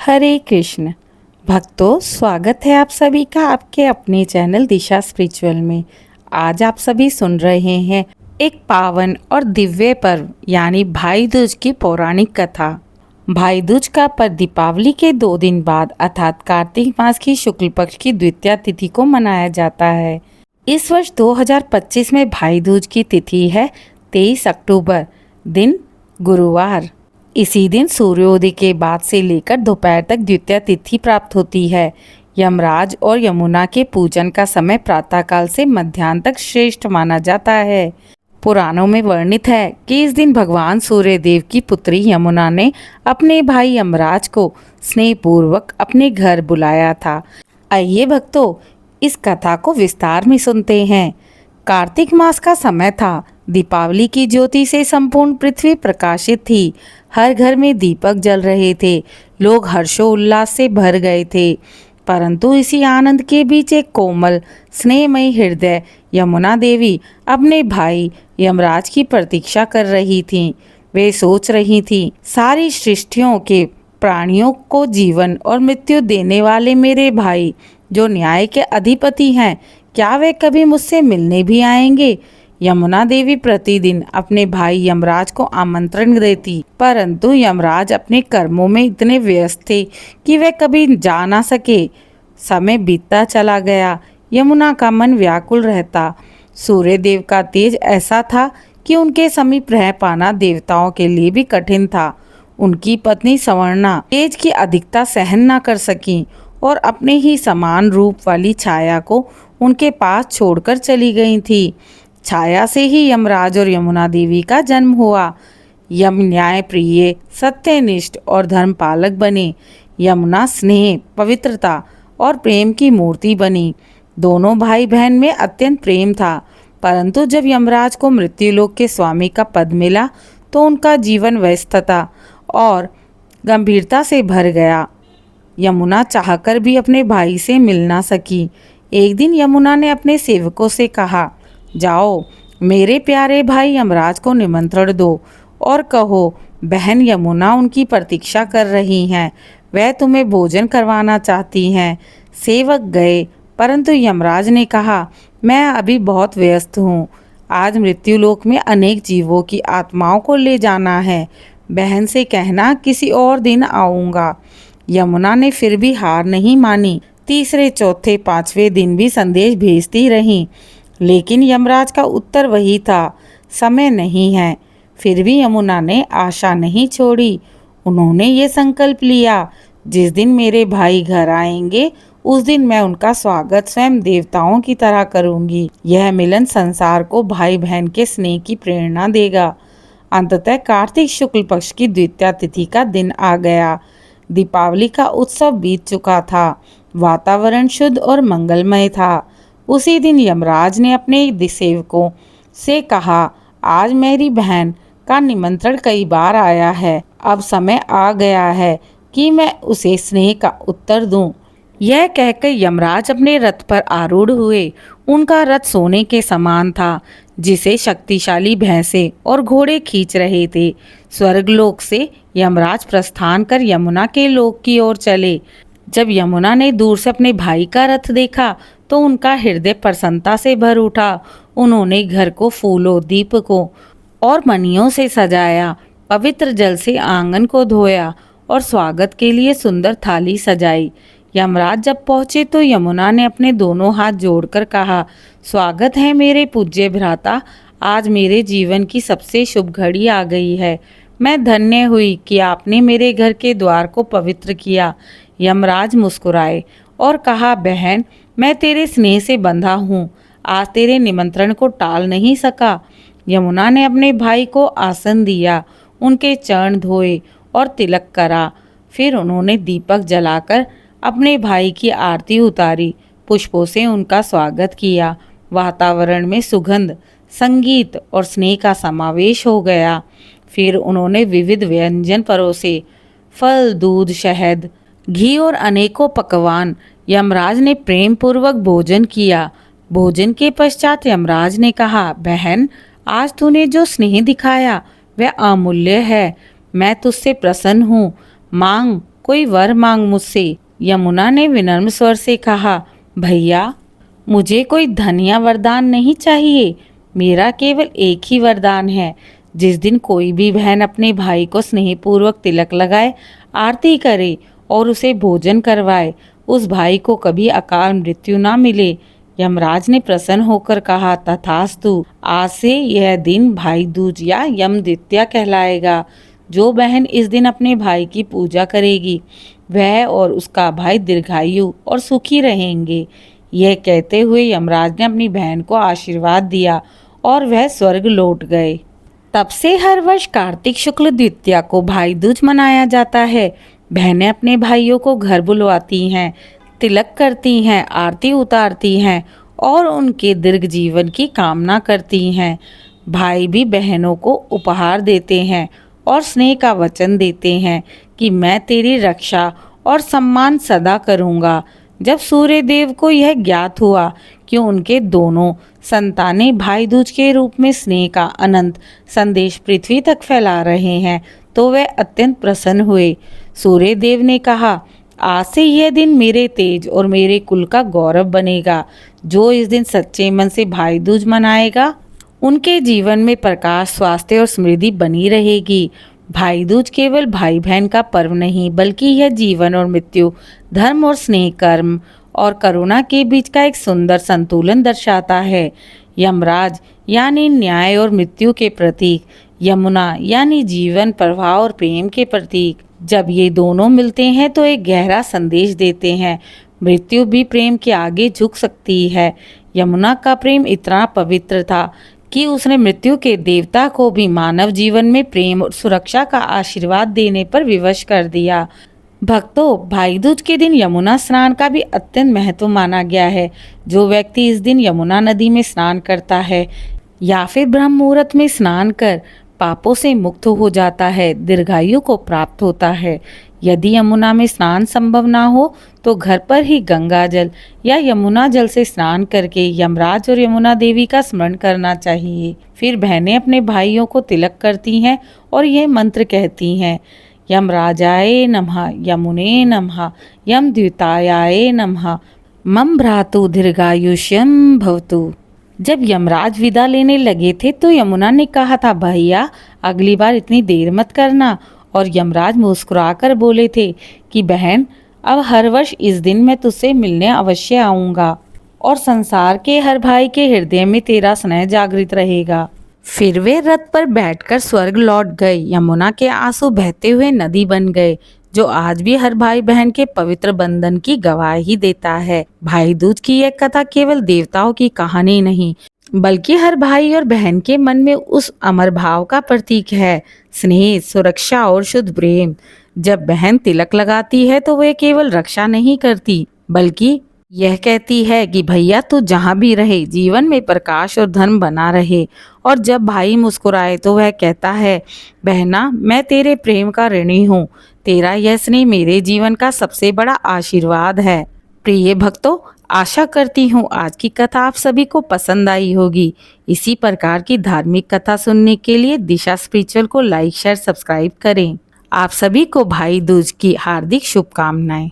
हरे कृष्ण भक्तों, स्वागत है आप सभी का आपके अपने चैनल दिशा स्पिरिचुअल में। आज आप सभी सुन रहे हैं एक पावन और दिव्य पर्व यानी भाई दूज की पौराणिक कथा। भाई दूज का पर्व दीपावली के 2 दिन बाद अर्थात कार्तिक मास की शुक्ल पक्ष की द्वितीया तिथि को मनाया जाता है। इस वर्ष 2025 में भाई दूज की तिथि है 23 अक्टूबर, दिन गुरुवार। इसी दिन सूर्योदय के बाद से लेकर दोपहर तक द्वितीया तिथि प्राप्त होती है। यमराज और यमुना के पूजन का समय प्रातःकाल से मध्याह्न तक श्रेष्ठ माना जाता है। पुराणों में वर्णित है कि इस दिन भगवान सूर्य देव की पुत्री यमुना ने अपने भाई यमराज को स्नेहपूर्वक अपने घर बुलाया था। आइए भक्तों, इस कथा को विस्तार में सुनते हैं। कार्तिक मास का समय था। दीपावली की ज्योति से संपूर्ण पृथ्वी प्रकाशित थी। हर घर में दीपक जल रहे थे। लोग हर्षोल्लास से भर गए थे। परंतु इसी आनंद के बीच एक कोमल स्नेहमयी हृदय यमुना देवी अपने भाई यमराज की प्रतीक्षा कर रही थीं। वे सोच रही थीं, सारी सृष्टियों के प्राणियों को जीवन और मृत्यु देने वाले मेरे भाई जो न्याय के अधिपति हैं, क्या वे कभी मुझसे मिलने भी आएंगे? यमुना देवी प्रतिदिन अपने भाई यमराज को आमंत्रण देती, परंतु यमराज अपने कर्मों में इतने व्यस्त थे कि वे कभी जा ना सके। समय बीतता चला गया। यमुना का मन व्याकुल रहता। सूर्य देव का तेज ऐसा था कि उनके समीप रह पाना देवताओं के लिए भी कठिन था। उनकी पत्नी सवर्णा तेज की अधिकता सहन न कर सकी और अपने ही समान रूप वाली छाया को उनके पास छोड़कर चली गई थी। छाया से ही यमराज और यमुना देवी का जन्म हुआ। यम न्याय प्रिय, सत्यनिष्ठ और धर्मपालक बने। यमुना स्नेह, पवित्रता और प्रेम की मूर्ति बनी। दोनों भाई बहन में अत्यंत प्रेम था, परंतु जब यमराज को मृत्युलोक के स्वामी का पद मिला तो उनका जीवन व्यस्तता और गंभीरता से भर गया। यमुना चाहकर भी अपने भाई से मिल ना सकी। एक दिन यमुना ने अपने सेवकों से कहा, जाओ मेरे प्यारे भाई यमराज को निमंत्रण दो और कहो बहन यमुना उनकी प्रतीक्षा कर रही हैं, वह तुम्हें भोजन करवाना चाहती हैं। सेवक गए, परंतु यमराज ने कहा, मैं अभी बहुत व्यस्त हूँ। आज मृत्युलोक में अनेक जीवों की आत्माओं को ले जाना है। बहन से कहना किसी और दिन आऊँगा। यमुना ने फिर भी हार नहीं मानी। तीसरे, चौथे, 5वें दिन भी संदेश भेजती रहीं, लेकिन यमराज का उत्तर वही था, समय नहीं है। फिर भी यमुना ने आशा नहीं छोड़ी। उन्होंने ये संकल्प लिया, जिस दिन मेरे भाई घर आएंगे उस दिन मैं उनका स्वागत स्वयं देवताओं की तरह करूंगी। यह मिलन संसार को भाई बहन के स्नेह की प्रेरणा देगा। अंततः कार्तिक शुक्ल पक्ष की द्वितीया तिथि का दिन आ गया। दीपावली का उत्सव बीत चुका था। वातावरण शुद्ध और मंगलमय था। उसी दिन यमराज ने अपने सेवकों से कहा, आज मेरी बहन का निमंत्रण कई बार आया है, अब समय आ गया है कि मैं उसे स्नेह का उत्तर दूं। यह कहकर यमराज अपने रथ पर आरूढ़ हुए। उनका रथ सोने के समान था, जिसे शक्तिशाली भैंसे और घोड़े खींच रहे थे। स्वर्गलोक से यमराज प्रस्थान कर यमुना के लोक की ओर चले। जब यमुना ने दूर से अपने भाई का रथ देखा तो उनका हृदय प्रसन्नता से भर उठा। उन्होंने घर को फूलों, दीपकों और मणियों से सजाया, पवित्र जल से आंगन को धोया और स्वागत के लिए सुंदर थाली सजाई। यमराज जब पहुंचे तो यमुना ने अपने दोनों हाथ जोड़कर कहा, स्वागत है मेरे पूज्य भ्राता, आज मेरे जीवन की सबसे शुभ घड़ी आ गई है। मैं धन्य हुई कि आपने मेरे घर के द्वार को पवित्र किया। यमराज मुस्कुराए और कहा, बहन मैं तेरे स्नेह से बंधा हूँ, आज तेरे निमंत्रण को टाल नहीं सका। यमुना ने अपने भाई को आसन दिया, उनके चरण धोए और तिलक करा। फिर उन्होंने दीपक जलाकर अपने भाई की आरती उतारी, पुष्पों से उनका स्वागत किया। वातावरण में सुगंध, संगीत और स्नेह का समावेश हो गया। फिर उन्होंने विविध व्यंजन परोसे, फल, दूध, शहद, घी और अनेकों पकवान। यमराज ने प्रेम पूर्वक भोजन किया। भोजन के पश्चात यमराज ने कहा, बहन आज तूने जो स्नेह दिखाया वह अमूल्य है। मैं तुझसे प्रसन्न हूँ। मांग कोई वर मांग मुझसे। यमुना ने विनम्र स्वर से कहा, भैया मुझे कोई धन या वरदान नहीं चाहिए। मेरा केवल एक ही वरदान है। जिस दिन कोई भी बहन अपने भाई को स्नेहपूर्वक तिलक लगाए, आरती करे और उसे भोजन करवाए, उस भाई को कभी अकाल मृत्यु ना मिले। यमराज ने प्रसन्न होकर कहा, तथास्तु। आज से यह दिन भाई दूज या यम द्वितीया कहलाएगा। जो बहन इस दिन अपने भाई की पूजा करेगी, वह और उसका भाई दीर्घायु और सुखी रहेंगे। यह कहते हुए यमराज ने अपनी बहन को आशीर्वाद दिया और वह स्वर्ग लौट गए। तब से हर वर्ष कार्तिक शुक्ल द्वितीया को भाई दूज मनाया जाता है। बहनें अपने भाइयों को घर बुलवाती हैं, तिलक करती हैं, आरती उतारती हैं और उनके दीर्घ जीवन की कामना करती हैं। भाई भी बहनों को उपहार देते हैं और स्नेह का वचन देते हैं कि मैं तेरी रक्षा और सम्मान सदा करूँगा। जब सूर्य देव को यह ज्ञात हुआ कि उनके दोनों संतानें भाई दूज के रूप में स्नेह का अनंत संदेश पृथ्वी तक फैला रहे हैं, तो वे अत्यंत प्रसन्न हुए। सूर्य देव ने कहा, आज से यह दिन मेरे तेज और मेरे कुल का गौरव बनेगा। जो इस दिन सच्चे मन से भाई दूज मनाएगा, उनके जीवन में प्रकाश, स्वास्थ्य और समृद्धि बनी रहेगी। भाई दूज केवल भाई बहन का पर्व नहीं, बल्कि यह जीवन और मृत्यु, धर्म और स्नेह, कर्म और करुणा के बीच का एक सुंदर संतुलन दर्शाता है। यमराज यानी न्याय और मृत्यु के प्रतीक, यमुना यानी जीवन, प्रवाह और प्रेम के प्रतीक। जब ये दोनों मिलते हैं तो एक गहरा संदेश देते हैं। मृत्यु भी प्रेम के आगे झुक सकती है। यमुना का प्रेम इतना पवित्र था कि उसने मृत्यु के देवता को भी मानव जीवन में प्रेम और सुरक्षा का आशीर्वाद देने पर विवश कर दिया। भक्तों, भाई दूज के दिन यमुना स्नान का भी अत्यंत महत्व माना गया है। जो व्यक्ति इस दिन यमुना नदी में स्नान करता है या फिर ब्रह्म मुहूर्त में स्नान कर पापों से मुक्त हो जाता है, दीर्घायु को प्राप्त होता है। यदि यमुना में स्नान संभव ना हो तो घर पर ही गंगा जल या यमुना जल से स्नान करके यमराज और यमुना देवी का स्मरण करना चाहिए। फिर बहनें अपने भाइयों को तिलक करती हैं और यह मंत्र कहती हैं, यमराजाय नमः, यमुने नमः, यम द्वितायाय नमः, मम भ्रातु दीर्घायुष्यम भवतु। जब यमराज विदा लेने लगे थे तो यमुना ने कहा था, भैया अगली बार इतनी देर मत करना। और यमराज मुस्कुराकर बोले थे कि बहन, अब हर वर्ष इस दिन मैं तुझसे मिलने अवश्य आऊँगा और संसार के हर भाई के हृदय में तेरा स्नेह जागृत रहेगा। फिर वे रथ पर बैठकर स्वर्ग लौट गए। यमुना के आंसू बहते हुए नदी बन गए, जो आज भी हर भाई बहन के पवित्र बंधन की गवाही देता है। भाई दूज की यह कथा केवल देवताओं की कहानी नहीं, बल्कि हर भाई और बहन के मन में उस अमर भाव का प्रतीक है, स्नेह, सुरक्षा और शुद्ध प्रेम। जब बहन तिलक लगाती है तो वह केवल रक्षा नहीं करती, बल्कि यह कहती है कि भैया तू जहाँ भी रहे, जीवन में प्रकाश और धर्म बना रहे। और जब भाई मुस्कुराए तो वह कहता है, बहना मैं तेरे प्रेम का ऋणी हूँ, तेरा यह स्नेह मेरे जीवन का सबसे बड़ा आशीर्वाद है। प्रिय भक्तों, आशा करती हूँ आज की कथा आप सभी को पसंद आई होगी। इसी प्रकार की धार्मिक कथा सुनने के लिए दिशा स्पिरिचुअल को लाइक, शेयर, सब्सक्राइब करें। आप सभी को भाई दूज की हार्दिक शुभकामनाएं।